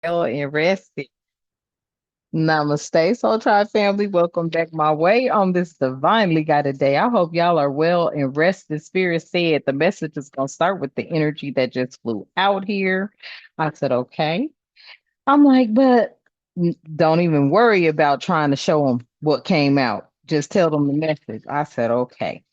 And rested. Namaste, Soul Tribe family. Welcome back my way on this divinely guided day. I hope y'all are well and rested. Spirit said the message is going to start with the energy that just flew out here. I said, okay. I'm like, but don't even worry about trying to show them what came out. Just tell them the message. I said, okay.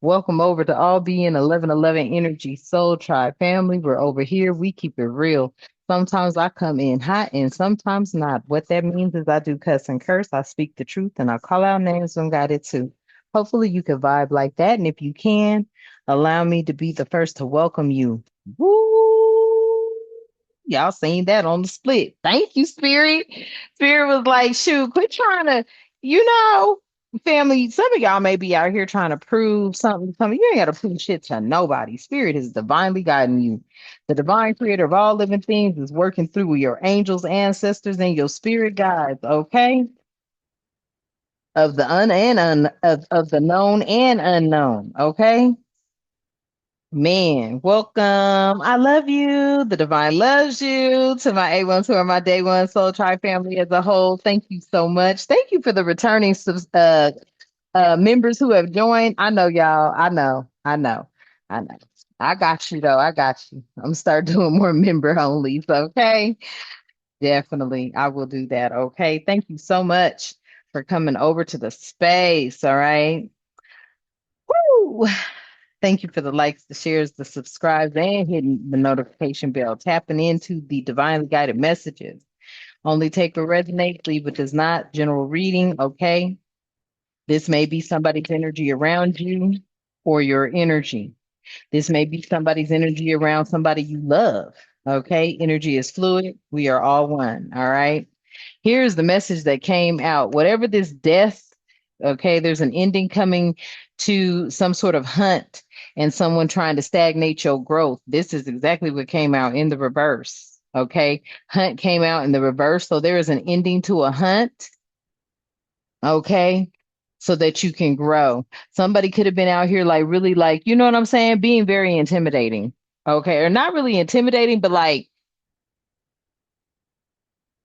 Welcome over to All Being 1111 Energy Soul Tribe family. We're over here. We keep it real. Sometimes I come in hot and sometimes not. What that means is I do cuss and curse. I speak the truth and I call out names when guided to. Hopefully you can vibe like that. And if you can, allow me to be the first to welcome you. Woo! Y'all seen that on the split. Thank you, Spirit. Spirit was like, shoot, quit trying to, you know, family. Some of y'all may be out here trying to prove something to something. You ain't got to prove shit to nobody. Spirit is divinely guiding you. The divine creator of all living things is working through your angels, ancestors, and your spirit guides, okay? Of the of the known and unknown, okay? Man, welcome. I love you. The divine loves you. To my A1s who are my day one soul tribe family as a whole, thank you so much. Thank you for the returning members who have joined. I know y'all. I know. I got you though. I got you. I'm gonna start doing more member onlys. Okay. Definitely. I will do that. Okay. Thank you so much for coming over to the space. All right. Woo! Thank you for the likes, the shares, the subscribes, and hitting the notification bell, tapping into the divinely guided messages. Only take what resonates, leave what does not. General reading, okay? This may be somebody's energy around you or your energy. This may be somebody's energy around somebody you love, okay? Energy is fluid. We are all one, all right? Here's the message that came out. Whatever this death, okay, there's an ending coming to some sort of hunt and someone trying to stagnate your growth. This is exactly what came out in the reverse. Okay. Hunt came out in the reverse. So there is an ending to a hunt. Okay. So that you can grow. Somebody could have been out here like really like, you know what I'm saying? Being very intimidating. Okay. Or not really intimidating, but like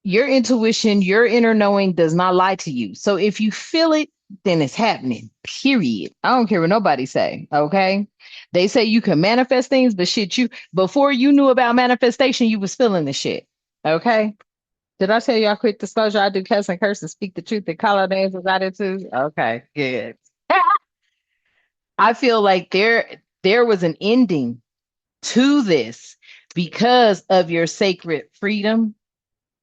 your intuition, your inner knowing does not lie to you. So if you feel it, then it's happening. Period. I don't care what nobody say. Okay. They say you can manifest things, but shit, you before you knew about manifestation, you was feeling the shit. Okay. Did I tell you I quit disclosure? I do cuss and curse and speak the truth and call out names as I did too. Okay, good. I feel like there was an ending to this because of your sacred freedom.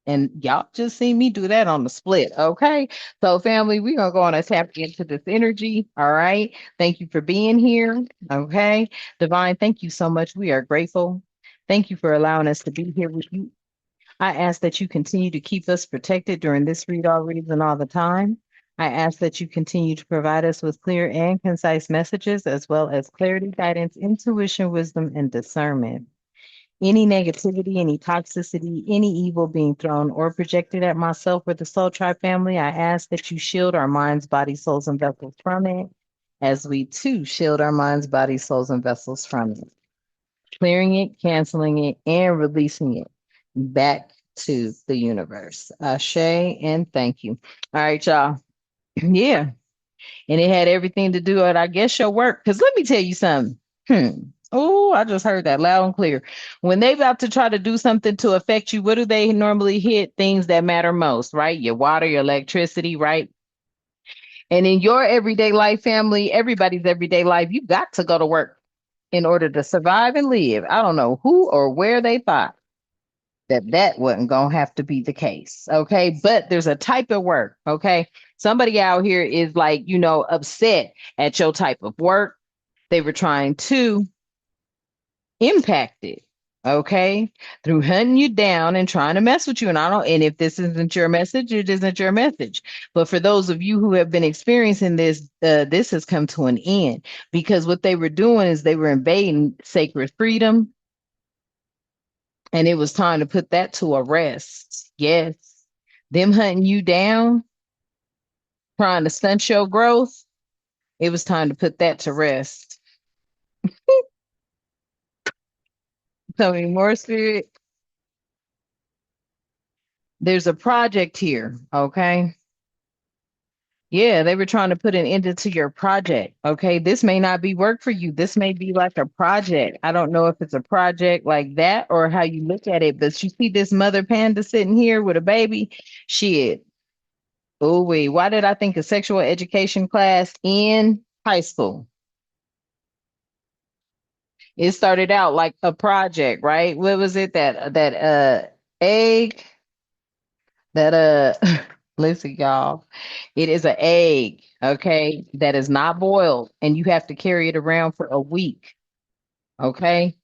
And y'all just see me do that on the split. Okay. So, family, we're going to go on and tap into this energy. All right. Thank you for being here. Okay. Divine, thank you so much. We are grateful. Thank you for allowing us to be here with you. I ask that you continue to keep us protected during this read all reason all the time. I ask that you continue to provide us with clear and concise messages, as well as clarity, guidance, intuition, wisdom, and discernment. Any negativity, any toxicity, any evil being thrown or projected at myself or the Soul Tribe family, I ask that you shield our minds, bodies, souls, and vessels from it, as we too shield our minds, bodies, souls, and vessels from it, clearing it, canceling it, and releasing it back to the universe. Ashe, and thank you. All right, y'all. Yeah. And it had everything to do with, I guess, your work. Because let me tell you something. Oh, I just heard that loud and clear. When they about to try to do something to affect you, what do they normally hit? Things that matter most, right? Your water, your electricity, right? And in your everyday life, family, everybody's everyday life, you got to go to work in order to survive and live. I don't know who or where they thought that wasn't going to have to be the case. Okay. But there's a type of work. Okay. Somebody out here is like, upset at your type of work. They were trying to impact it. Okay. Through hunting you down and trying to mess with you. And if this isn't your message, it isn't your message. But for those of you who have been experiencing this, this has come to an end because what they were doing is they were invading sacred freedom. And it was time to put that to a rest. Yes. Them hunting you down, trying to stunt your growth, it was time to put that to rest. Tell me more, spirit. There's a project here, okay? Yeah, they were trying to put an end to your project. Okay, this may not be work for you. This may be like a project. I don't know if it's a project like that or how you look at it, but you see this mother panda sitting here with a baby. Shit. Oh, wait. Why did I think of sexual education class in high school? It started out like a project, right? What was it that egg that listen, y'all. It is an egg, okay, that is not boiled, and you have to carry it around for a week. Okay.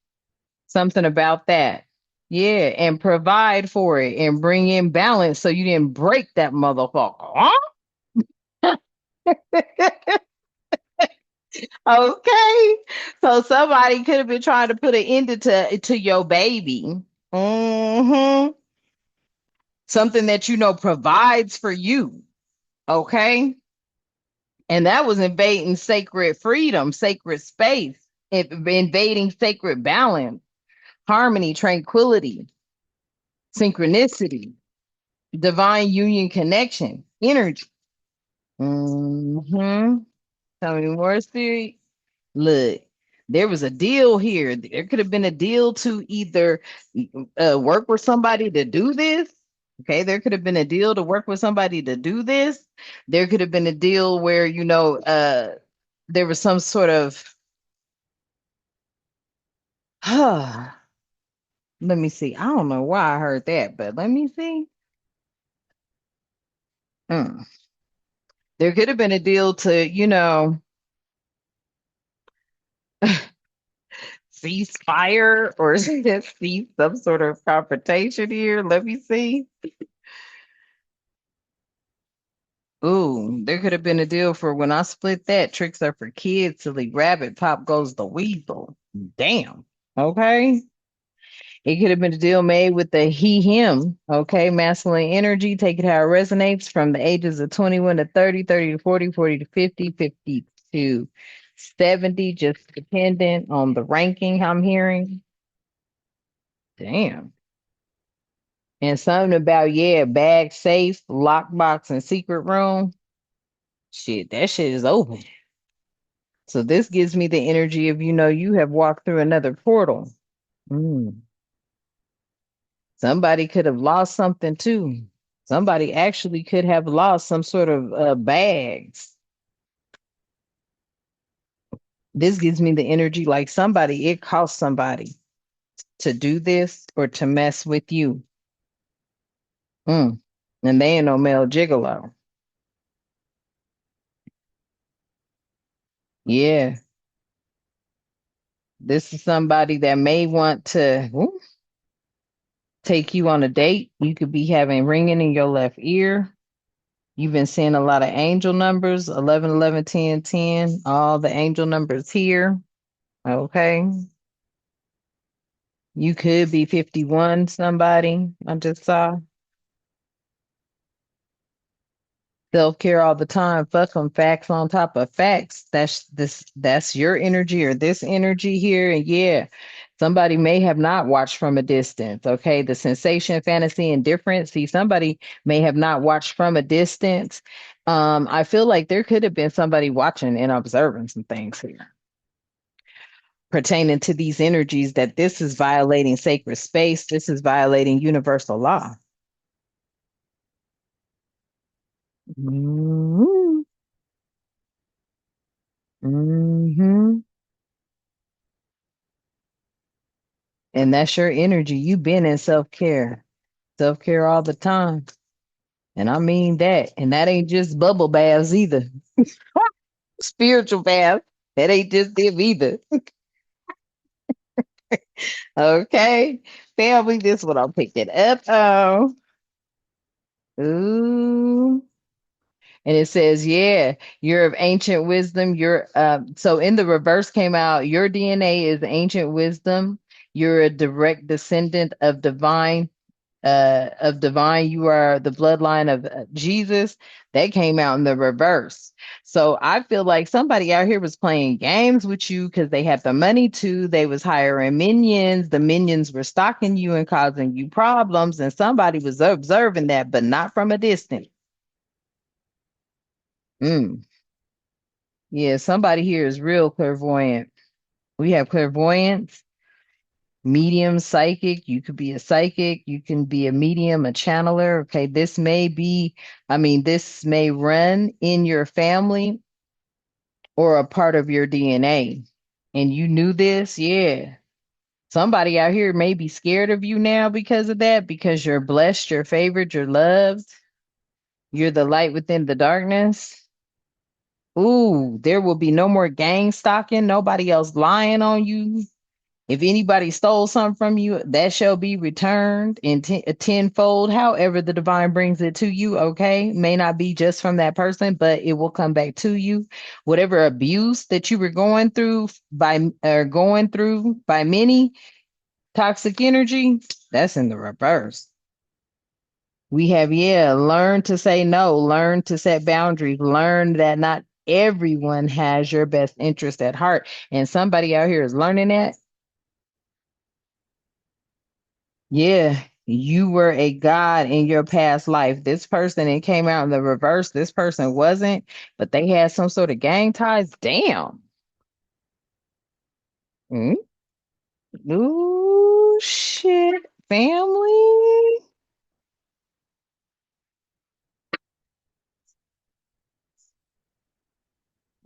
Something about that. Yeah, and provide for it and bring in balance so you didn't break that motherfucker. Huh? Okay. So somebody could have been trying to put an end to your baby. Hmm. Something that you know provides for you. Okay. And that was invading sacred freedom, sacred space, invading sacred balance, harmony, tranquility, synchronicity, divine union connection, energy. Mm-hmm. Tell me more, Spirit. Look, there was a deal here. There could have been a deal to either work with somebody to do this. Okay, there could have been a deal to work with somebody to do this. There could have been a deal where, there was some sort of, let me see. I don't know why I heard that, but let me see. Hmm. There could have been a deal to, cease fire or cease some sort of confrontation here. Let me see. Ooh, there could have been a deal for when I split that. Tricks are for kids, silly rabbit, pop goes the weasel. Damn. Okay. It could have been a deal made with the he, him. Okay. Masculine energy, take it how it resonates from the ages of 21 to 30, 30 to 40, 40 to 50, 50 to 70, just dependent on the ranking I'm hearing. Damn. And something about, yeah, bag, safe, lockbox, and secret room. Shit, that shit is open. So this gives me the energy of, you have walked through another portal. Mm. Somebody could have lost something too. Somebody actually could have lost some sort of bags. This gives me the energy like it cost somebody to do this or to mess with you. Mm. And they ain't no male gigolo. Yeah. This is somebody that may want to take you on a date. You could be having ringing in your left ear. You've been seeing a lot of angel numbers 11, 11, 10, 10. All the angel numbers here. Okay. You could be 51, somebody I just saw. Self care all the time. Fuck them. Facts on top of facts. That's your energy or this energy here. And yeah, somebody may have not watched from a distance. Okay. The sensation, fantasy, and difference. See, somebody may have not watched from a distance. I feel like there could have been somebody watching and observing some things here pertaining to these energies that this is violating sacred space. This is violating universal law. Mm-hmm. Mm-hmm. And that's your energy. You've been in self care all the time. And I mean that. And that ain't just bubble baths either. Spiritual bath. That ain't just them either. Okay. Family, this is what I'm picking up. Oh. Ooh. And it says, yeah, you're of ancient wisdom. So in the reverse came out, your DNA is ancient wisdom. You're a direct descendant of divine of divine, you are the bloodline of Jesus. That came out in the reverse. So I feel like somebody out here was playing games with you because they had the money to. They was hiring minions. The minions were stalking you and causing you problems, and somebody was observing that, but not from a distance. Mm. Yeah, somebody here is real clairvoyant. We have clairvoyance, medium, psychic. You could be a psychic. You can be a medium, a channeler. Okay, this may be, I mean, this may run in your family or a part of your DNA. And you knew this? Yeah. Somebody out here may be scared of you now because of that, because you're blessed, you're favored, you're loved, you're the light within the darkness. Ooh, there will be no more gang stalking, nobody else lying on you. If anybody stole something from you, that shall be returned in tenfold. However, the divine brings it to you, okay? May not be just from that person, but it will come back to you. Whatever abuse that you were going through by many, toxic energy, that's in the reverse. We have, yeah, learn to say no, learn to set boundaries, learn that not everyone has your best interest at heart. And somebody out here is learning that. Yeah, you were a god in your past life. This person, it came out in the reverse. This person wasn't, but they had some sort of gang ties. Damn. Mm. Ooh, shit. Family.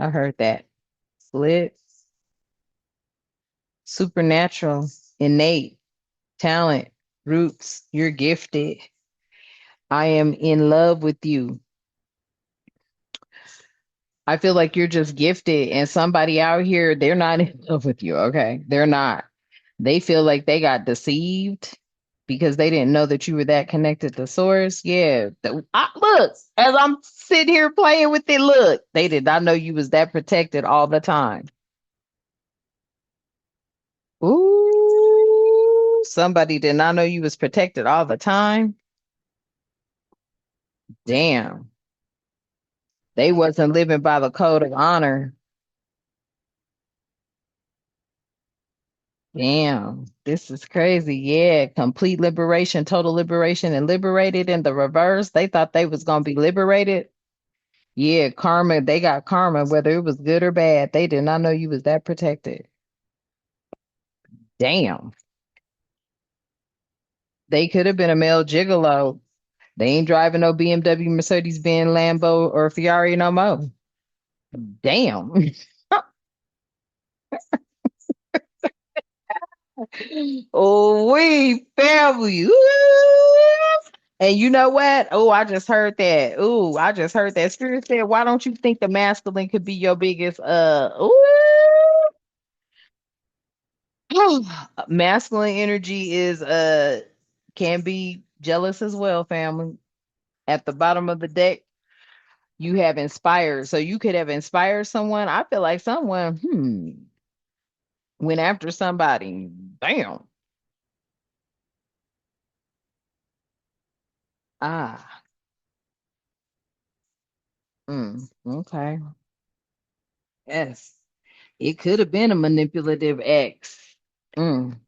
I heard that. Split, supernatural, innate, talent, roots. You're gifted. I am in love with you. I feel like you're just gifted, and somebody out here, they're not in love with you. Okay. They're not. They feel like they got deceived because they didn't know that you were that connected to source. Yeah. Look, as I'm sitting here playing with it, look, they did not know you was that protected all the time. Ooh, somebody did not know you was protected all the time. Damn. They wasn't living by the code of honor. Damn, this is crazy. Yeah, complete liberation, total liberation, and liberated in the reverse. They thought they was gonna be liberated. Yeah, karma, they got karma, whether it was good or bad. They did not know you was that protected. Damn. They could have been a male gigolo. They ain't driving no BMW, Mercedes Benz, Lambo, or Ferrari no more. Damn. Oh, we family. Ooh. And you know what? Oh, I just heard that. Oh, I just heard that. Spirit said, why don't you think the masculine could be your biggest ooh. Masculine energy is can be jealous as well, family. At the bottom of the deck, you have inspired. So you could have inspired someone. I feel like someone, went after somebody. Damn. Ah, okay. Yes. It could have been a manipulative ex. Mm.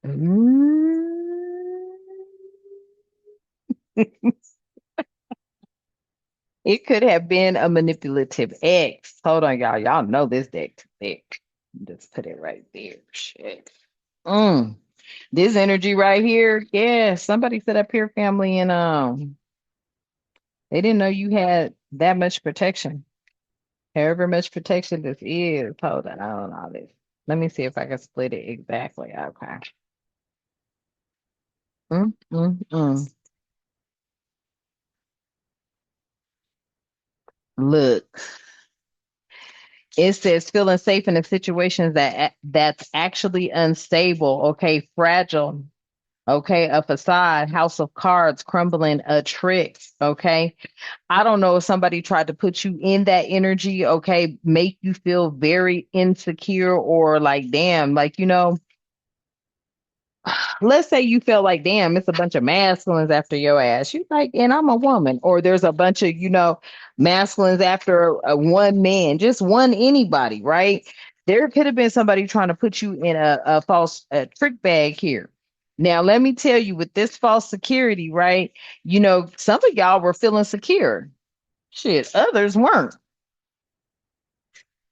Mm. It could have been a manipulative ex. Hold on, y'all. Y'all know this deck too thick. Just put it right there. Shit. Mm. This energy right here. Yeah, somebody set up here, family, and they didn't know you had that much protection. However much protection this is. Hold on, I don't know this. Let me see if I can split it exactly. Okay. Mm. Look, it says feeling safe in a situation that's actually unstable. Okay, fragile. Okay, a facade, house of cards crumbling, a trick. Okay, I don't know if somebody tried to put you in that energy. Okay, make you feel very insecure or like, damn, like let's say you felt like, damn, it's a bunch of masculines after your ass. You like, and I'm a woman, or there's a bunch of, masculines after one man, just one anybody, right? There could have been somebody trying to put you in a false trick bag here. Now, let me tell you, with this false security, right? Some of y'all were feeling secure. Shit, others weren't.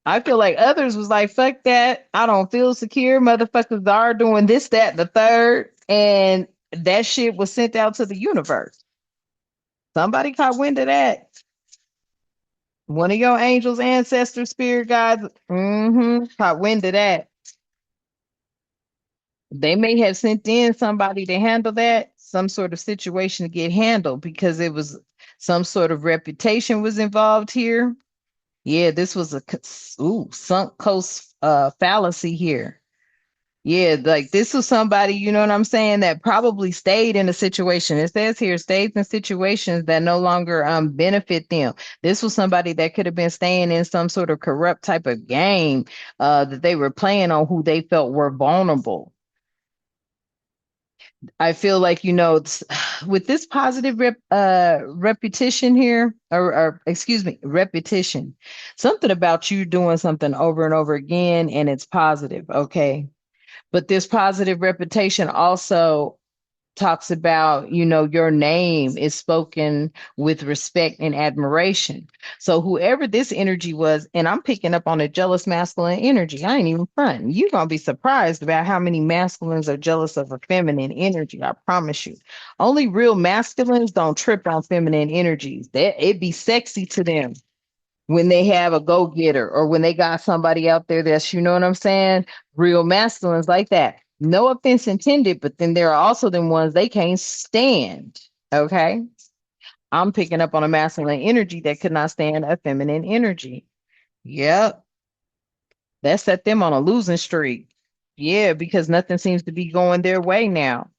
I feel like others was like, fuck that. I don't feel secure. Motherfuckers are doing this, that, and the third. And that shit was sent out to the universe. Somebody caught wind of that. One of your angels, ancestors, spirit guides, caught wind of that. They may have sent in somebody to handle that, some sort of situation to get handled because it was some sort of reputation was involved here. Yeah, this was a sunk cost fallacy here. Yeah, like this was somebody, you know what I'm saying, that probably stayed in a situation. It says here, stays in situations that no longer benefit them. This was somebody that could have been staying in some sort of corrupt type of game that they were playing on who they felt were vulnerable. I feel like, with this positive repetition here, or excuse me, repetition, something about you doing something over and over again, and it's positive, okay? But this positive reputation also talks about, your name is spoken with respect and admiration. So whoever this energy was, and I'm picking up on a jealous masculine energy. I ain't even fronting. You're gonna be surprised about how many masculines are jealous of a feminine energy. I promise you. Only real masculines don't trip on feminine energies. That it be sexy to them when they have a go-getter or when they got somebody out there that's, you know what I'm saying, real masculines like that. No offense intended, but then there are also the ones they can't stand. Okay. I'm picking up on a masculine energy that could not stand a feminine energy. Yep. That set them on a losing streak. Yeah, because nothing seems to be going their way now.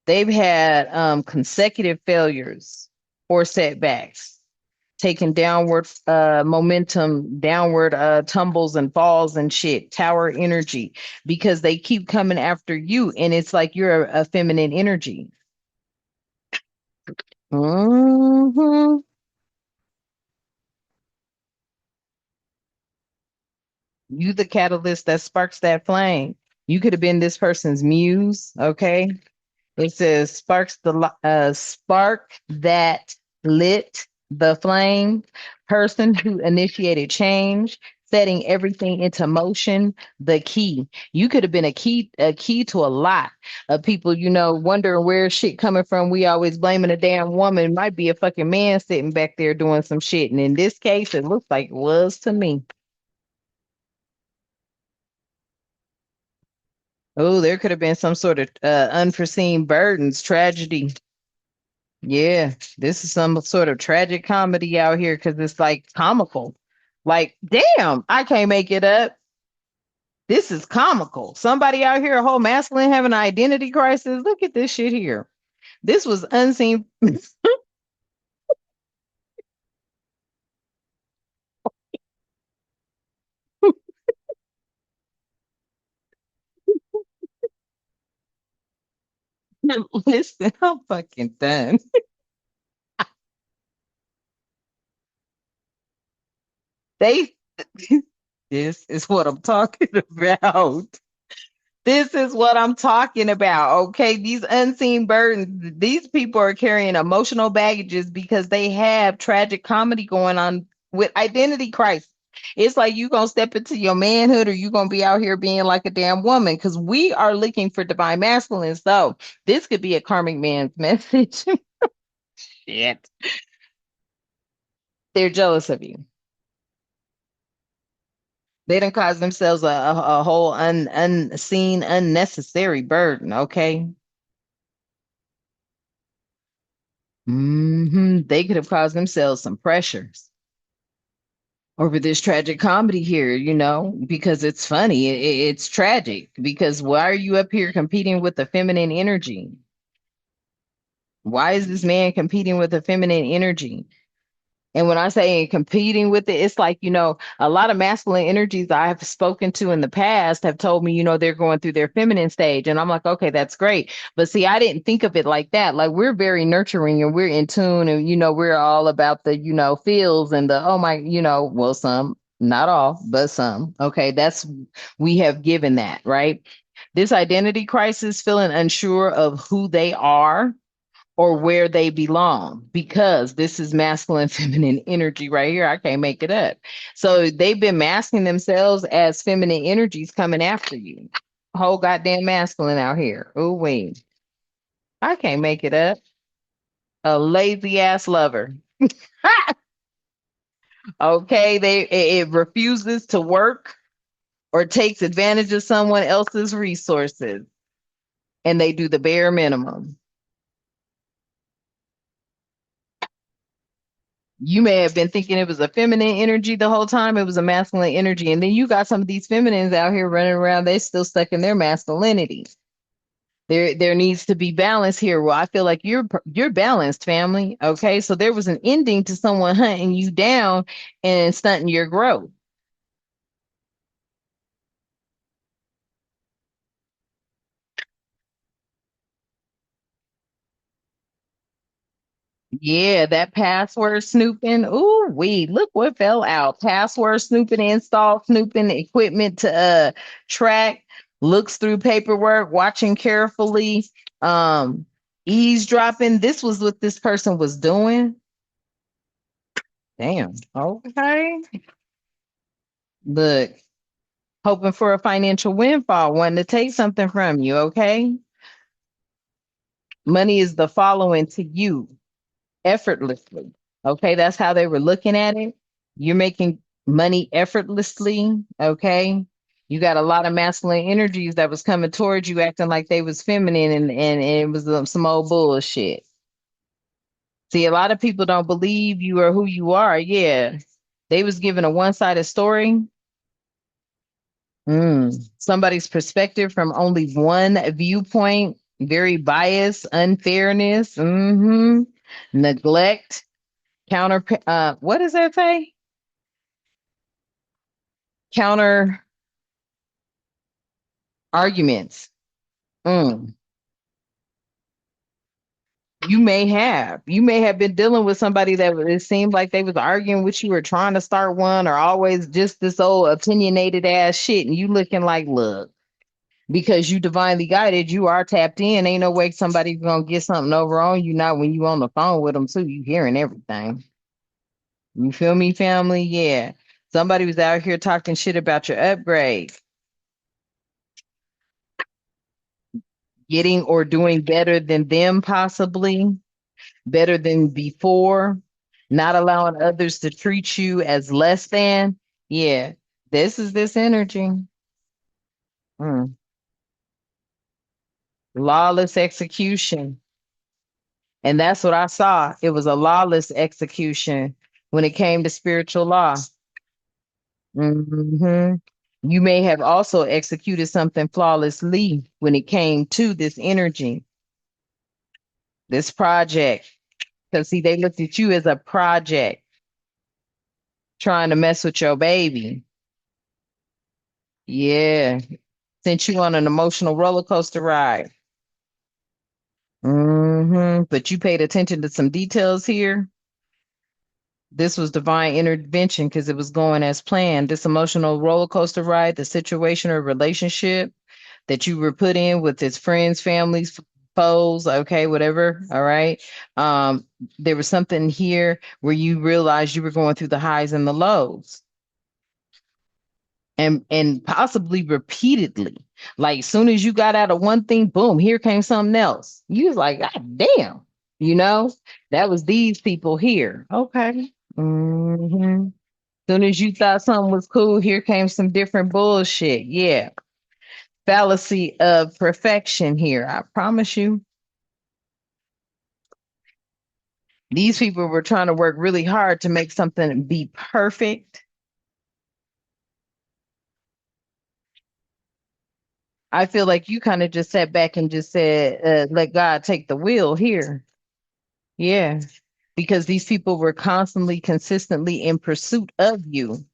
They've had consecutive failures or setbacks, taking downward momentum, downward tumbles and falls and shit, tower energy, because they keep coming after you. And it's like you're a feminine energy. hmm You, the catalyst that sparks that flame. You could have been this person's muse, okay? It says spark that lit the flame, person who initiated change, setting everything into motion, the key. You could have been a key to a lot of people, wondering where shit coming from. We always blaming a damn woman. It might be a fucking man sitting back there doing some shit. And in this case, it looks like it was to me. Oh, there could have been some sort of unforeseen burdens, tragedy. Yeah, this is some sort of tragic comedy out here because it's like comical. Like, damn, I can't make it up. This is comical. Somebody out here, a whole masculine having an identity crisis. Look at this shit here. This was unseen. Listen, I'm fucking done. They, this is what I'm talking about. This is what I'm talking about. Okay. These unseen burdens, these people are carrying emotional baggages because they have tragic comedy going on with identity crisis. It's like you gonna step into your manhood or you gonna be out here being like a damn woman because we are looking for divine masculine. So this could be a karmic man's message. Shit. They're jealous of you. They don't cause themselves a whole unseen, unnecessary burden. Okay. They could have caused themselves some pressures over this tragic comedy here, because it's funny. It's tragic because why are you up here competing with the feminine energy? Why is this man competing with the feminine energy? And when I say competing with it, it's like, a lot of masculine energies I have spoken to in the past have told me, they're going through their feminine stage. And I'm like, okay, that's great. But see, I didn't think of it like that. Like we're very nurturing and we're in tune and, we're all about the, feels and the, oh my, well, some, not all, but some. Okay. We have given that, right? This identity crisis, feeling unsure of who they are or where they belong, because this is masculine feminine energy right here. I can't make it up. So they've been masking themselves as feminine energies coming after you. Whole goddamn masculine out here. Oh, wait. I can't make it up. A lazy ass lover. Okay, it refuses to work or takes advantage of someone else's resources, and they do the bare minimum. You may have been thinking it was a feminine energy the whole time. It was a masculine energy. And then you got some of these feminines out here running around. They still stuck in their masculinity. There needs to be balance here. Well, I feel like you're balanced, family. Okay. So there was an ending to someone hunting you down and stunting your growth. Yeah, that password snooping. Ooh, look what fell out. Password snooping, install snooping, equipment to track, looks through paperwork, watching carefully, um, eavesdropping. This was what this person was doing. Damn. Okay. Look, hoping for a financial windfall, wanting to take something from you, okay? Money is the following to you effortlessly. Okay, that's how they were looking at it. You're making money effortlessly. Okay. You got a lot of masculine energies that was coming towards you, acting like they was feminine, and it was some old bullshit. See, a lot of people don't believe you are who you are. Yeah. They was given a one-sided story. Somebody's perspective from only one viewpoint, very biased, unfairness, neglect, counter, what does that say? Counter arguments. Mm. You may have been dealing with somebody that it seemed like they was arguing with you or trying to start one, or always just this old opinionated ass shit, and you looking like, look, because you divinely guided, you are tapped in. Ain't no way somebody's gonna get something over on you. Not when you on the phone with them too. You hearing everything. You feel me, family? Yeah. Somebody was out here talking shit about your upgrade, getting or doing better than them, possibly better than before, not allowing others to treat you as less than. Yeah, this is this energy. Mm. Lawless execution. And that's what I saw. It was a lawless execution when it came to spiritual law. hmm You may have also executed something flawlessly when it came to this energy, this project. Because, see, they looked at you as a project trying to mess with your baby. Yeah, sent you on an emotional roller coaster ride. But you paid attention to some details here. This was divine intervention because it was going as planned. This emotional roller coaster ride, the situation or relationship that you were put in with its friends, families, foes, okay, whatever. All right. Um, there was something here where you realized you were going through the highs and the lows, and possibly repeatedly. Like soon as you got out of one thing, boom, here came something else. You was like, God damn, you know, that was these people here. Okay. Soon as you thought something was cool, here came some different bullshit. Yeah. Fallacy of perfection here. I promise you. These people were trying to work really hard to make something be perfect. I feel like you kind of just sat back and just said, let God take the wheel here. Yeah. because these people were constantly, consistently in pursuit of you.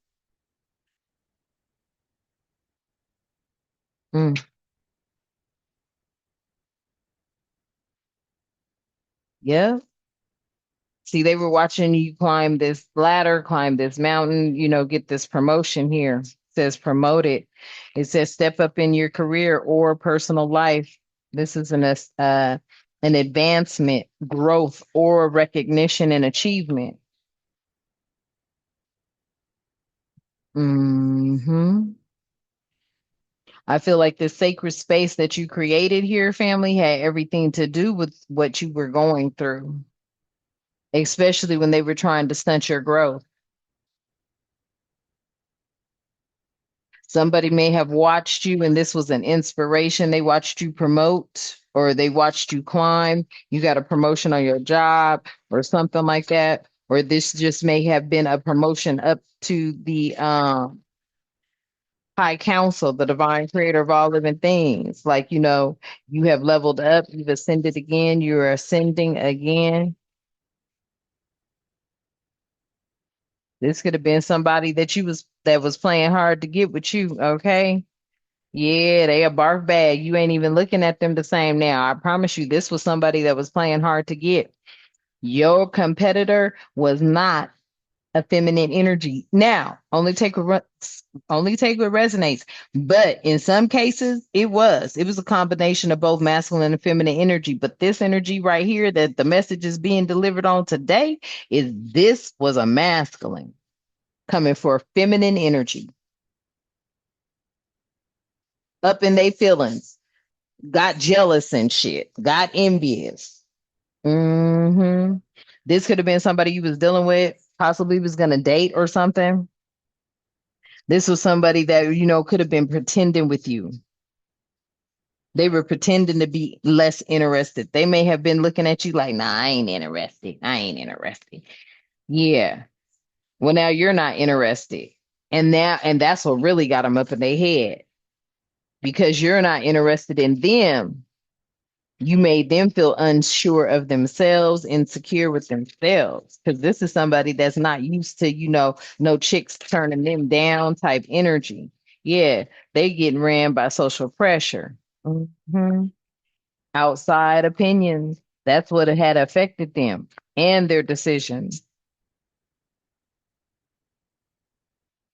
Mm, yeah. See, they were watching you climb this ladder, climb this mountain, get this promotion here. It says promoted. It says step up in your career or personal life. This is an advancement, growth, or recognition and achievement. Hmm. I feel like the sacred space that you created here, family, had everything to do with what you were going through, especially when they were trying to stunt your growth. Somebody may have watched you and this was an inspiration. They watched you promote or they watched you climb. You got a promotion on your job or something like that. Or this just may have been a promotion up to the high council, the divine creator of all living things. Like, you have leveled up, you've ascended again, you're ascending again. This could have been somebody that was playing hard to get with you, okay? Yeah, they a barf bag. You ain't even looking at them the same now. I promise you, this was somebody that was playing hard to get. Your competitor was not a feminine energy. Now, only take what resonates. But in some cases, it was. It was a combination of both masculine and feminine energy. But this energy right here that the message is being delivered on today is this was a masculine coming for feminine energy, up in their feelings, got jealous and shit, got envious. Hmm. This could have been somebody you was dealing with, possibly was going to date or something. This was somebody that, could have been pretending with you. They were pretending to be less interested. They may have been looking at you like, nah, I ain't interested. I ain't interested. Yeah. Well, now you're not interested. And that's what really got them up in their head because you're not interested in them. You made them feel unsure of themselves, insecure with themselves. Because this is somebody that's not used to, no chicks turning them down type energy. Yeah, they getting ran by social pressure. Mhm. Outside opinions. That's what it had affected them and their decisions.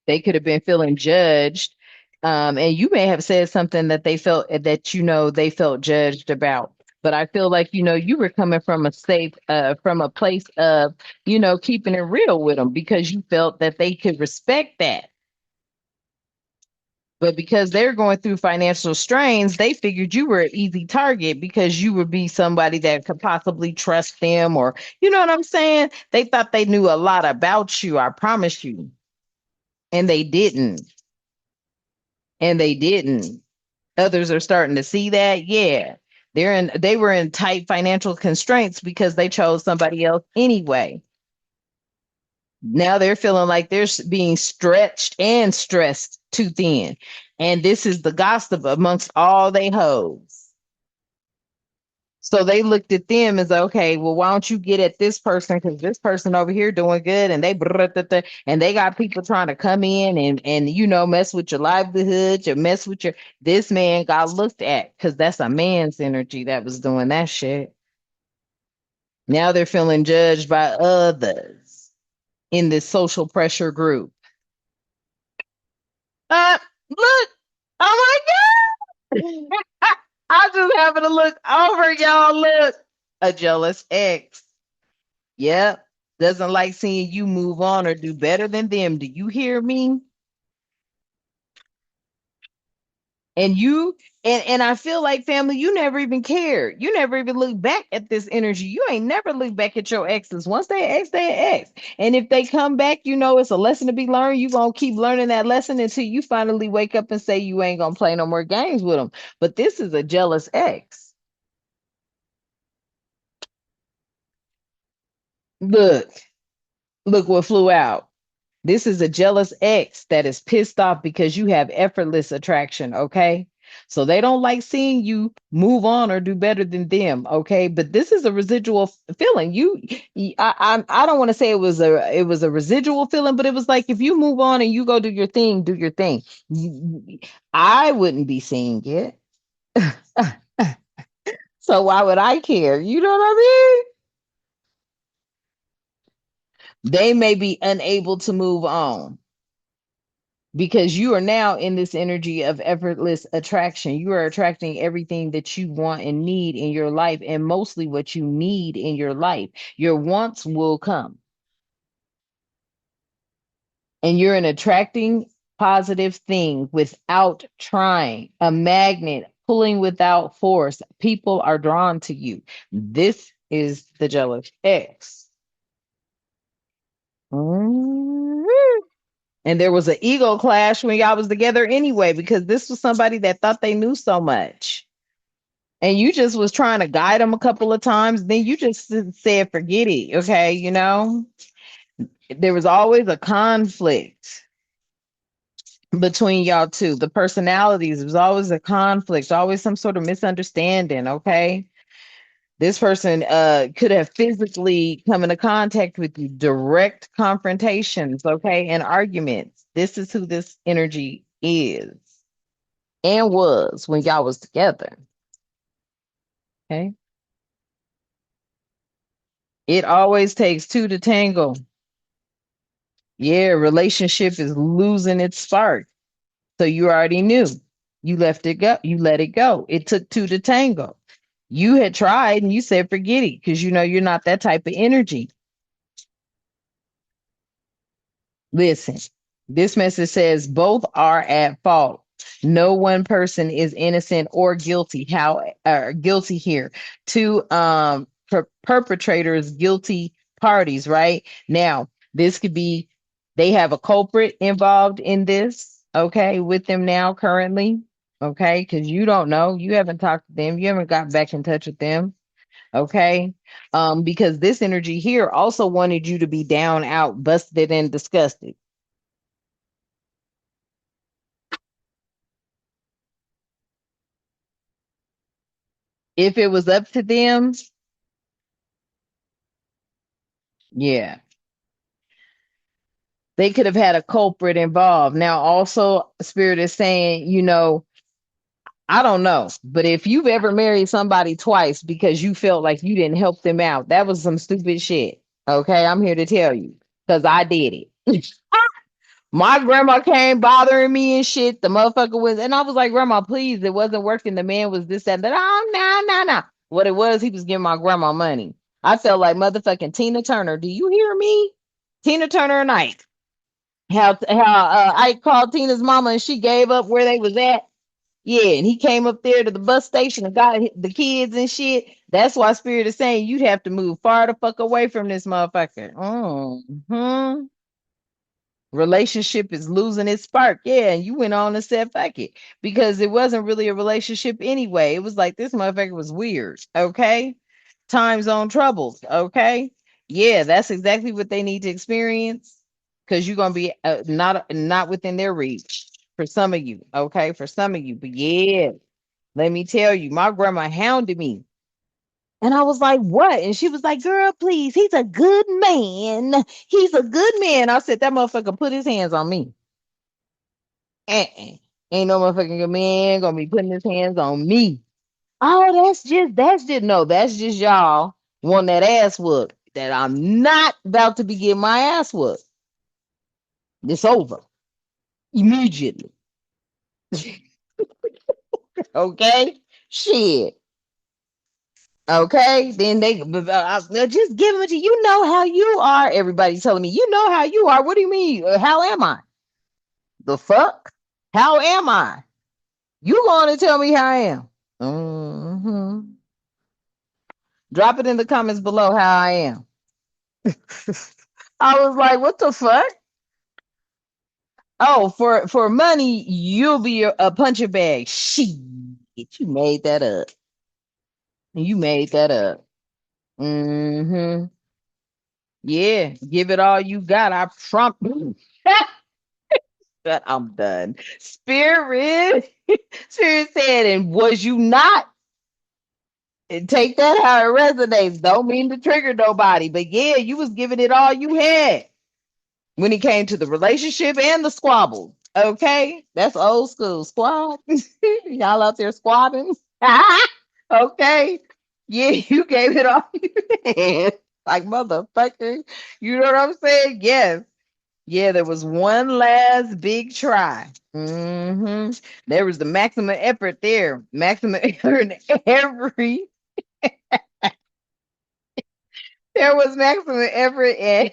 They could have been feeling judged. And you may have said something that they felt that they felt judged about. But I feel like you were coming from from a place of keeping it real with them because you felt that they could respect that. But because they're going through financial strains, they figured you were an easy target because you would be somebody that could possibly trust them, or you know what I'm saying? They thought they knew a lot about you. I promise you, and they didn't. And they didn't. Others are starting to see that. Yeah. They were in tight financial constraints because they chose somebody else anyway. Now they're feeling like they're being stretched and stressed too thin. And this is the gossip amongst all they hoes. So they looked at them as okay, well, why don't you get at this person because this person over here doing good, and and they got people trying to come in and mess with your livelihood, you mess with your. This man got looked at because that's a man's energy that was doing that shit. Now they're feeling judged by others in this social pressure group. Look, oh my god! I just happened to look over, y'all. Look, a jealous ex. Yep. Doesn't like seeing you move on or do better than them. Do you hear me? And I feel like family, you never even cared. You never even look back at this energy. You ain't never look back at your exes. Once they ex, they ex. And if they come back, it's a lesson to be learned. You gonna keep learning that lesson until you finally wake up and say you ain't gonna play no more games with them. But this is a jealous ex. Look, look what flew out. This is a jealous ex that is pissed off because you have effortless attraction, okay? So they don't like seeing you move on or do better than them. Okay. But this is a residual feeling. I don't want to say it was a residual feeling, but it was like if you move on and you go do your thing. I wouldn't be seeing it. So why would I care? You know what I mean? They may be unable to move on because you are now in this energy of effortless attraction. You are attracting everything that you want and need in your life, and mostly what you need in your life. Your wants will come, and you're an attracting positive thing without trying. A magnet pulling without force. People are drawn to you. This is the jealous X. Mhm. And there was an ego clash when y'all was together anyway, because this was somebody that thought they knew so much. And you just was trying to guide them a couple of times. Then you just said, forget it. Okay. There was always a conflict between y'all two. The personalities, was always a conflict, always some sort of misunderstanding. Okay. This person could have physically come into contact with you, direct confrontations, okay, and arguments. This is who this energy is and was when y'all was together. Okay. It always takes two to tangle. Yeah, relationship is losing its spark. So you already knew. You left it go. You let it go. It took two to tango. You had tried and you said forget it because you know you're not that type of energy. Listen, this message says both are at fault. No one person is innocent or guilty. Guilty here? Two perpetrators, guilty parties. Right now, this could be they have a culprit involved in this. Okay, with them now currently. Okay, because you don't know, you haven't talked to them, you haven't got back in touch with them. Okay, because this energy here also wanted you to be down, out, busted, and disgusted. If it was up to them, yeah, they could have had a culprit involved. Now, also, Spirit is saying, I don't know, but if you've ever married somebody twice because you felt like you didn't help them out, that was some stupid shit. Okay, I'm here to tell you because I did it. My grandma came bothering me and shit. The motherfucker was, and I was like, Grandma, please, it wasn't working. The man was this, that, and that. Oh, no, no, no. What it was, he was giving my grandma money. I felt like motherfucking Tina Turner. Do you hear me? Tina Turner and Ike. How Ike called Tina's mama and she gave up where they was at. Yeah, and he came up there to the bus station and got the kids and shit. That's why Spirit is saying you'd have to move far the fuck away from this motherfucker. Hmm. Relationship is losing its spark. Yeah, and you went on and said fuck it because it wasn't really a relationship anyway. It was like this motherfucker was weird. Okay, time zone troubles. Okay, yeah, that's exactly what they need to experience because you're gonna be not within their reach for some of you. Okay, for some of you, but yeah, let me tell you, my grandma hounded me. And I was like, what? And she was like, girl, please, he's a good man. He's a good man. I said, that motherfucker put his hands on me. Uh-uh. Ain't no motherfucking good man gonna be putting his hands on me. Oh, no, that's just y'all want that ass whooped. That I'm not about to be getting my ass whooped. It's over immediately. Okay? Shit. Okay, then they'll just give it to you. You know how you are. Everybody's telling me, you know how you are. What do you mean? How am I? The fuck? How am I? You going to tell me how I am? Hmm. Drop it in the comments below how I am. I was like, what the fuck? Oh, for money, you'll be a puncher bag. Shit, you made that up. You made that up. Hmm. Yeah, give it all you got. I promise. I'm done. Spirit, Spirit said, and was you not? And take that how it resonates. Don't mean to trigger nobody, but yeah, you was giving it all you had when it came to the relationship and the squabble. Okay, that's old school squab. Y'all out there squabbing. Okay, yeah, you gave it all you had. Like motherfucker, you know what I'm saying? Yes. Yeah, there was one last big try. There was the maximum effort there. Maximum effort in every there was maximum effort and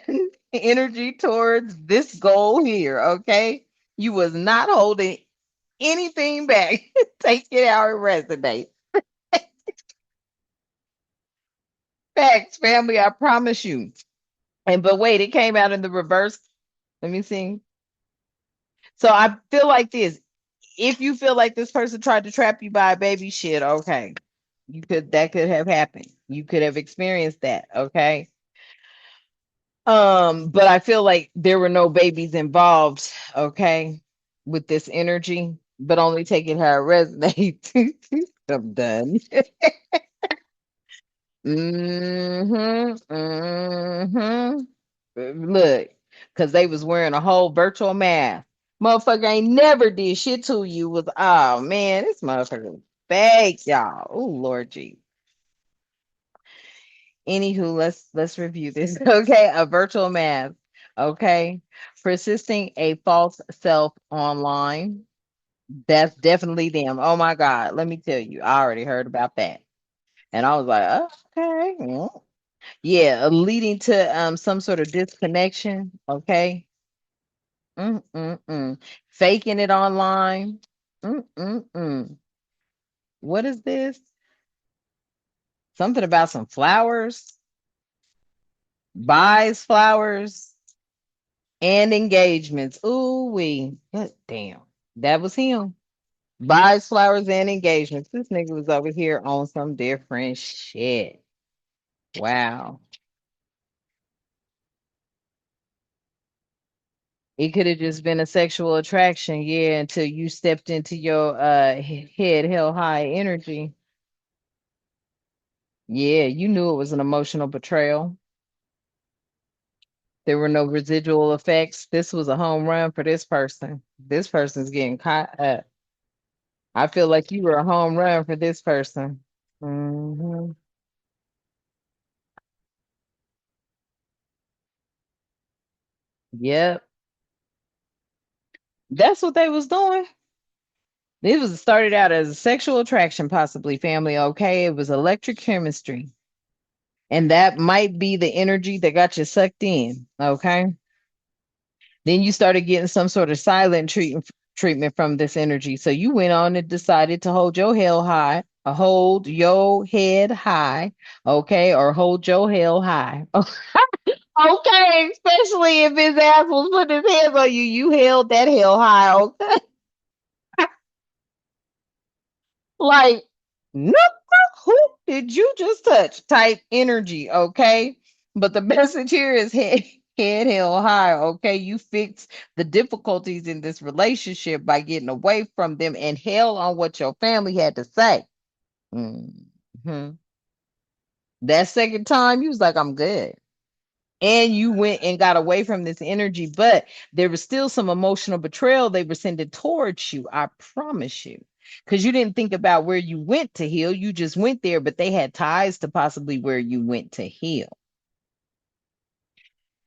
energy towards this goal here. Okay. You was not holding anything back. Take it how it resonates. Facts, family, I promise you. And but wait, it came out in the reverse. Let me see. So I feel like this. If you feel like this person tried to trap you by a baby, shit, okay. You could that could have happened. You could have experienced that, okay? But I feel like there were no babies involved, okay, with this energy, but only take it how it resonates. I'm done. Mm-hmm. Look, because they was wearing a whole virtual mask. Motherfucker ain't never did shit to you was oh man, this motherfucker fake, y'all. Oh Lord G. Anywho, let's review this. Okay, a virtual mask. Okay, persisting a false self online. That's definitely them. Oh my God, let me tell you, I already heard about that, and I was like, oh, okay, yeah, leading to some sort of disconnection. Okay, mm-mm-mm. Faking it online. Mm-mm-mm. What is this? Something about some flowers. Buys flowers and engagements. Ooh wee. Damn. That was him. Buys flowers and engagements. This nigga was over here on some different shit. Wow. It could have just been a sexual attraction, yeah, until you stepped into your head held high energy. Yeah, you knew it was an emotional betrayal. There were no residual effects. This was a home run for this person. This person's getting caught up. I feel like you were a home run for this person. Hmm. Yep. That's what they was doing. It was started out as a sexual attraction, possibly family. Okay. It was electric chemistry. And that might be the energy that got you sucked in. Okay. Then you started getting some sort of silent treatment from this energy. So you went on and decided to hold your hell high, hold your head high, okay, or hold your hell high. Okay, especially if his ass was putting his hands on you, you held that hell high, okay? Like, nope, who did you just touch? Type energy, okay? But the message here is head held high, okay? You fix the difficulties in this relationship by getting away from them and held on what your family had to say. Hmm. That second time, you was like, I'm good. And you went and got away from this energy, but there was still some emotional betrayal they were sending towards you. I promise you. Because you didn't think about where you went to heal. You just went there, but they had ties to possibly where you went to heal.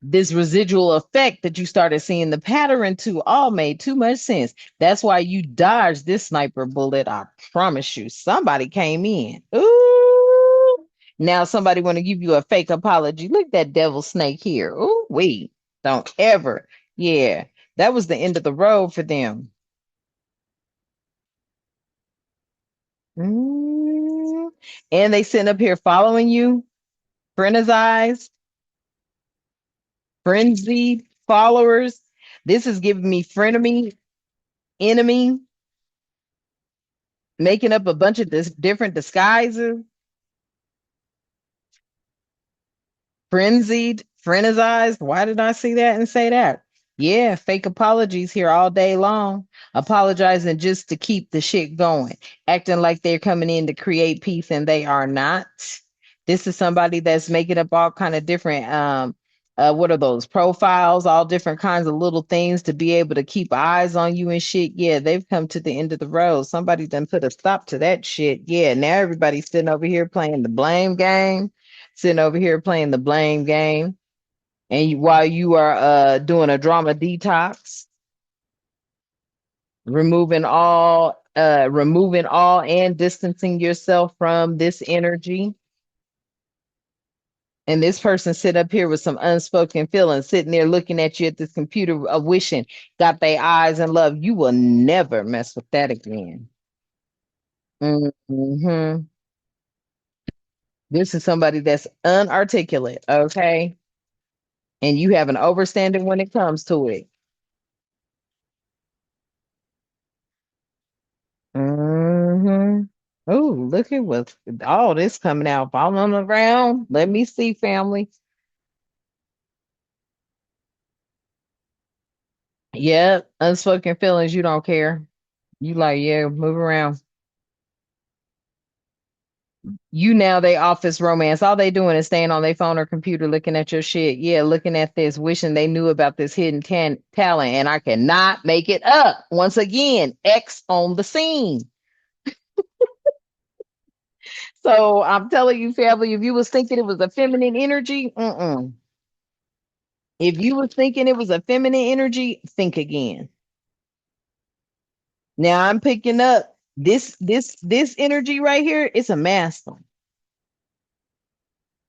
This residual effect that you started seeing the pattern to all made too much sense. That's why you dodged this sniper bullet. I promise you. Somebody came in. Ooh. Now somebody want to give you a fake apology. Look at that devil snake here. Ooh, wait. Don't ever. Yeah. That was the end of the road for them. Mm. And they sitting up here following you, frenzied, frenzied followers. This is giving me frenemy, enemy, making up a bunch of different disguises, frenzied, frenzied. Why did I see that and say that? Yeah, fake apologies here all day long, apologizing just to keep the shit going, acting like they're coming in to create peace and they are not. This is somebody that's making up all kind of different what are those profiles, all different kinds of little things to be able to keep eyes on you and shit. Yeah, they've come to the end of the road. Somebody done put a stop to that shit. Yeah, now everybody's sitting over here playing the blame game, sitting over here playing the blame game and while you are doing a drama detox, removing all and distancing yourself from this energy. And this person sit up here with some unspoken feelings, sitting there looking at you at this computer, wishing, got their eyes in love. You will never mess with that again. Hmm. This is somebody that's unarticulate, okay? And you have an overstanding when it comes to it. Hmm. Oh, look at what's all this coming out, falling on the ground. Let me see, family. Yep, unspoken feelings. You don't care. You like, yeah, move around. You now they office romance. All they doing is staying on their phone or computer looking at your shit. Yeah, looking at this, wishing they knew about this hidden talent, and I cannot make it up. Once again, X on the scene. So I'm telling you, family, if you was thinking it was a feminine energy, if you was thinking it was a feminine energy, think again. Now I'm picking up this energy right here. It's a masculine.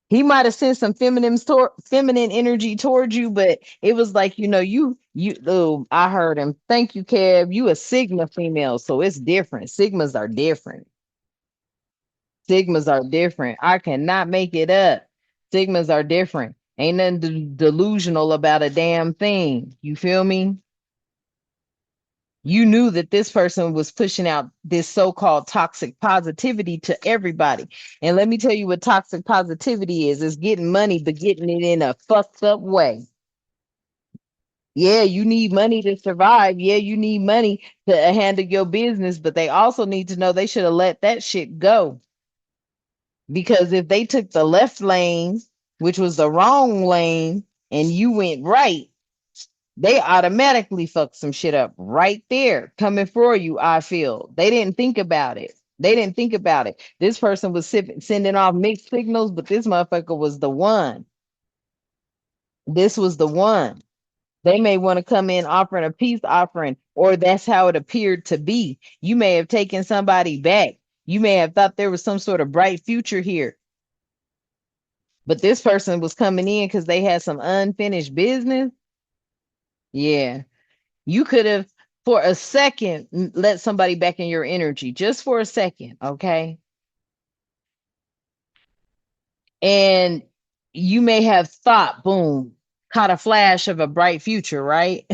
He might have sent some feminine energy towards you, but it was like you. Oh, I heard him. Thank you, Kev. You a Sigma female, so it's different. Sigmas are different. Sigmas are different. I cannot make it up. Sigmas are different. Ain't nothing delusional about a damn thing. You feel me? You knew that this person was pushing out this so-called toxic positivity to everybody. And let me tell you what toxic positivity is getting money, but getting it in a fucked up way. Yeah, you need money to survive. Yeah, you need money to handle your business, but they also need to know they should have let that shit go. Because if they took the left lane, which was the wrong lane, and you went right, they automatically fuck some shit up right there coming for you. I feel they didn't think about it. They didn't think about it. This person was sending off mixed signals, but this motherfucker was the one. This was the one. They may want to come in offering a peace offering, or that's how it appeared to be. You may have taken somebody back. You may have thought there was some sort of bright future here, but this person was coming in because they had some unfinished business. Yeah. You could have, for a second, let somebody back in your energy, just for a second, okay? And you may have thought, boom, caught a flash of a bright future, right?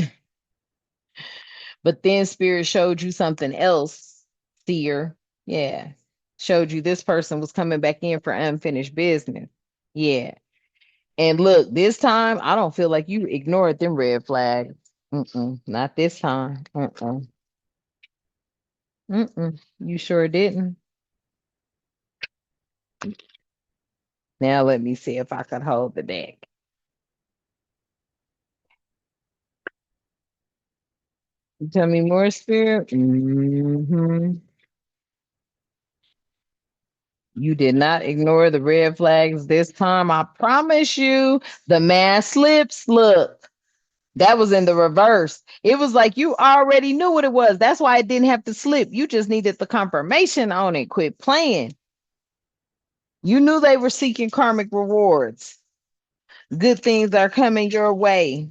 But then spirit showed you something else, seer. Yeah. Showed you this person was coming back in for unfinished business. Yeah. And look, this time, I don't feel like you ignored them red flags. Not this time. You sure didn't. Now let me see if I can hold the deck. Tell me more, Spirit. You did not ignore the red flags this time. I promise you. The mask slips. Look, that was in the reverse. It was like you already knew what it was. That's why it didn't have to slip. You just needed the confirmation on it. Quit playing. You knew they were seeking karmic rewards. Good things are coming your way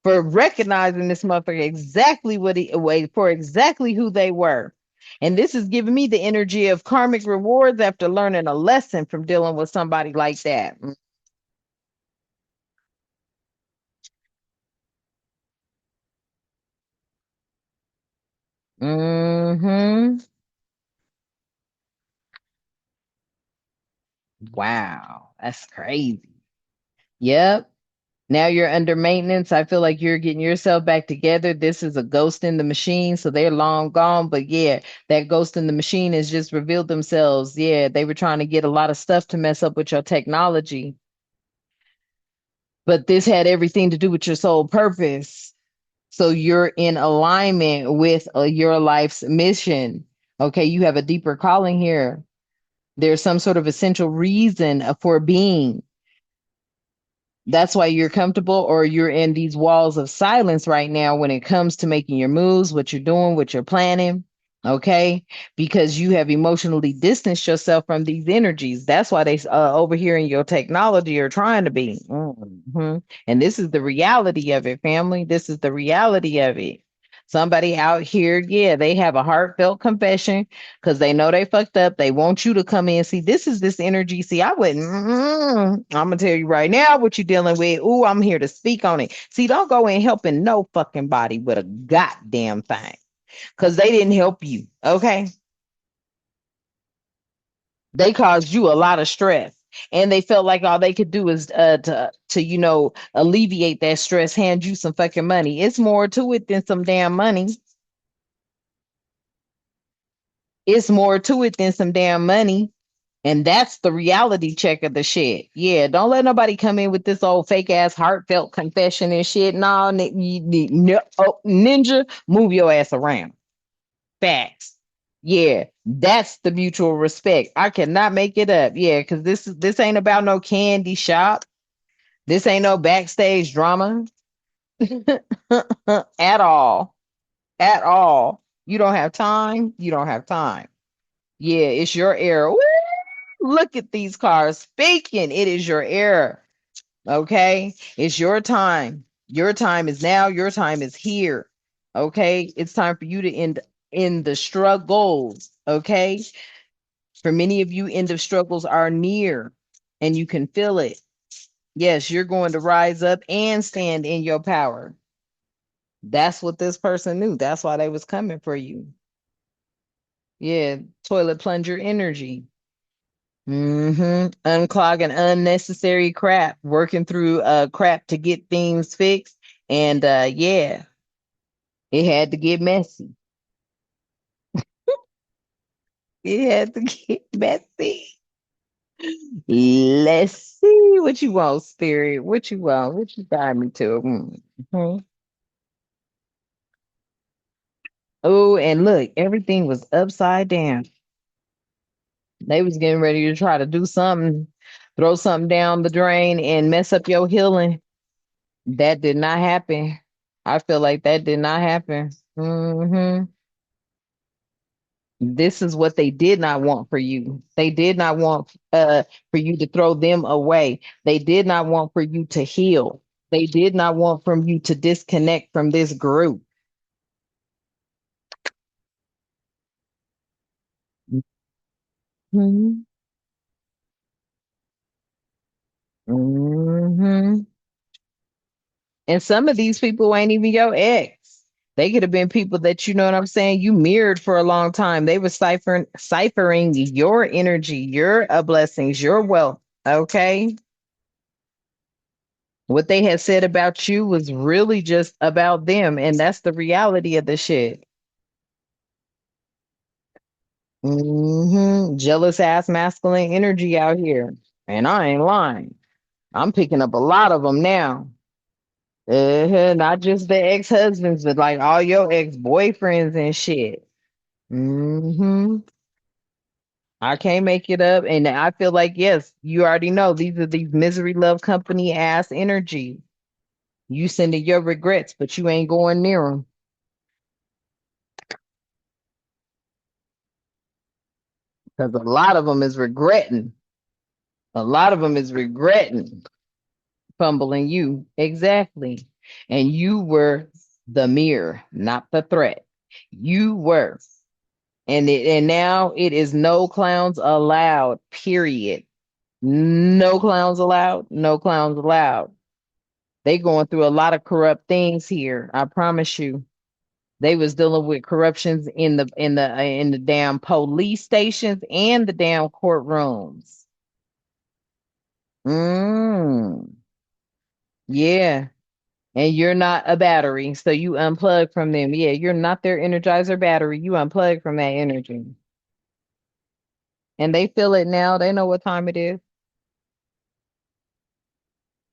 for recognizing this motherfucker exactly what he wait for exactly who they were. And this is giving me the energy of karmic rewards after learning a lesson from dealing with somebody like that. Hmm. Wow, that's crazy. Yep. Now you're under maintenance. I feel like you're getting yourself back together. This is a ghost in the machine, so they're long gone. But yeah, that ghost in the machine has just revealed themselves. Yeah, they were trying to get a lot of stuff to mess up with your technology, but this had everything to do with your sole purpose. So you're in alignment with your life's mission. Okay, you have a deeper calling here. There's some sort of essential reason for being. That's why you're comfortable or you're in these walls of silence right now when it comes to making your moves, what you're doing, what you're planning. Okay, because you have emotionally distanced yourself from these energies. That's why they over here in your technology are trying to be. And this is the reality of it, family. This is the reality of it. Somebody out here, yeah, they have a heartfelt confession because they know they fucked up. They want you to come in. See, this is this energy. See, I wouldn't. I'm gonna tell you right now what you're dealing with. Ooh, I'm here to speak on it. See, don't go in helping no fucking body with a goddamn thing because they didn't help you. Okay, they caused you a lot of stress. And they felt like all they could do is to alleviate that stress, hand you some fucking money. It's more to it than some damn money. It's more to it than some damn money. And that's the reality check of the shit. Yeah, don't let nobody come in with this old fake ass heartfelt confession and shit. No, no, oh, ninja, move your ass around. Facts. Yeah, that's the mutual respect. I cannot make it up. Yeah, because this ain't about no candy shop. This ain't no backstage drama at all. At all. You don't have time. You don't have time. Yeah, it's your era. Woo! Look at these cars speaking. It is your era. Okay. It's your time. Your time is now. Your time is here. Okay. It's time for you to end in the struggles. Okay. For many of you, end of struggles are near and you can feel it. Yes, you're going to rise up and stand in your power. That's what this person knew. That's why they was coming for you. Yeah. Toilet plunger energy. Unclogging unnecessary crap, working through crap to get things fixed. And yeah, it had to get messy. It had to get messy. Let's see what you want, spirit. What you want? What you got me to? Oh, and look, everything was upside down. They was getting ready to try to do something, throw something down the drain and mess up your healing. That did not happen. I feel like that did not happen. This is what they did not want for you. They did not want for you to throw them away. They did not want for you to heal. They did not want from you to disconnect from this group. Mhm. Mhm. And some of these people ain't even your ex. They could have been people that you know what I'm saying. You mirrored for a long time. They were ciphering your energy, your blessings, your wealth. Okay, what they had said about you was really just about them, and that's the reality of the shit. Jealous ass masculine energy out here, and I ain't lying. I'm picking up a lot of them now. Not just the ex-husbands, but like all your ex-boyfriends and shit. hmm I can't make it up. And I feel like, yes, you already know these are these misery love company ass energy. You sending your regrets, but you ain't going near them because a lot of them is regretting. A lot of them is regretting fumbling you. Exactly. And you were the mirror, not the threat. You were. And now it is no clowns allowed, period. No clowns allowed. No clowns allowed. They going through a lot of corrupt things here. I promise you. They was dealing with corruptions in the damn police stations and the damn courtrooms. Mm. Yeah. And you're not a battery, so you unplug from them. Yeah, you're not their energizer battery. You unplug from that energy. And they feel it now. They know what time it is.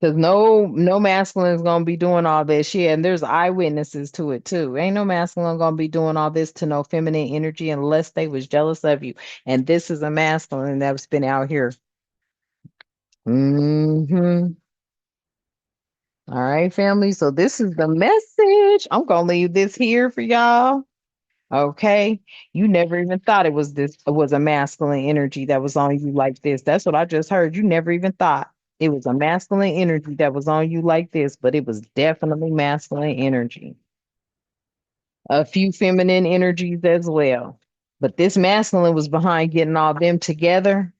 Because no masculine is gonna be doing all this. Yeah, and there's eyewitnesses to it too. Ain't no masculine gonna be doing all this to no feminine energy unless they was jealous of you. And this is a masculine that's been out here. Hmm. All right, family. So this is the message. I'm gonna leave this here for y'all. Okay. You never even thought it was a masculine energy that was on you like this. That's what I just heard. You never even thought it was a masculine energy that was on you like this, but it was definitely masculine energy. A few feminine energies as well. But this masculine was behind getting all them together.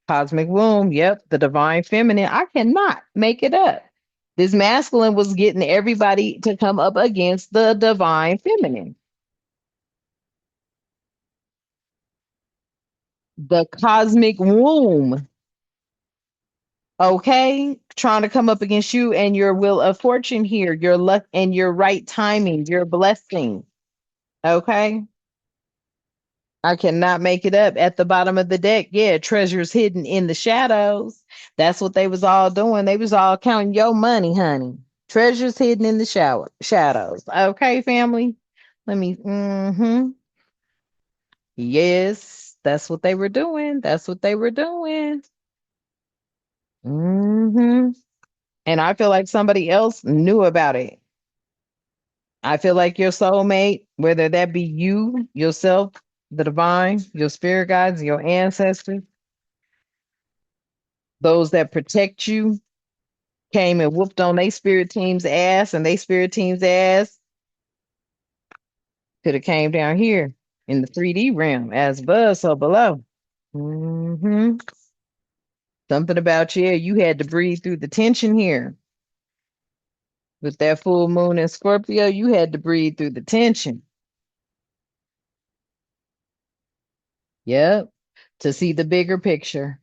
Cosmic womb, yep, the divine feminine. I cannot make it up. This masculine was getting everybody to come up against the divine feminine. The cosmic womb, okay? Trying to come up against you and your wheel of fortune here, your luck and your right timing, your blessing, okay? I cannot make it up at the bottom of the deck. Yeah, treasures hidden in the shadows. That's what they was all doing. They was all counting your money, honey. Treasures hidden in the shadows. Okay, family? Let me, Yes, that's what they were doing. That's what they were doing. Hmm. And I feel like somebody else knew about it. I feel like your soulmate, whether that be you, yourself, the divine, your spirit guides, your ancestors, those that protect you, came and whooped on their spirit team's ass, and they spirit team's ass could have came down here in the 3D realm as above, so below. Hmm. Something about you, you had to breathe through the tension here. With that full moon in Scorpio, you had to breathe through the tension. Yep. To see the bigger picture.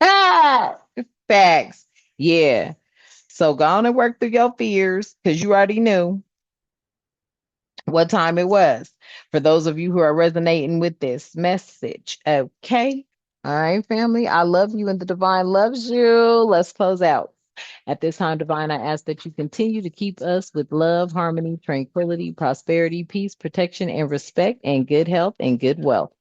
Ah, facts. Yeah. So go on and work through your fears because you already knew what time it was. For those of you who are resonating with this message. Okay. All right, family. I love you and the divine loves you. Let's close out. At this time, divine, I ask that you continue to keep us with love, harmony, tranquility, prosperity, peace, protection, and respect, and good health and good wealth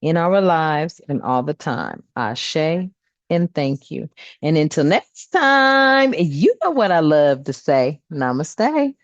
in our lives and all the time. Ashe and thank you. And until next time, you know what I love to say. Namaste.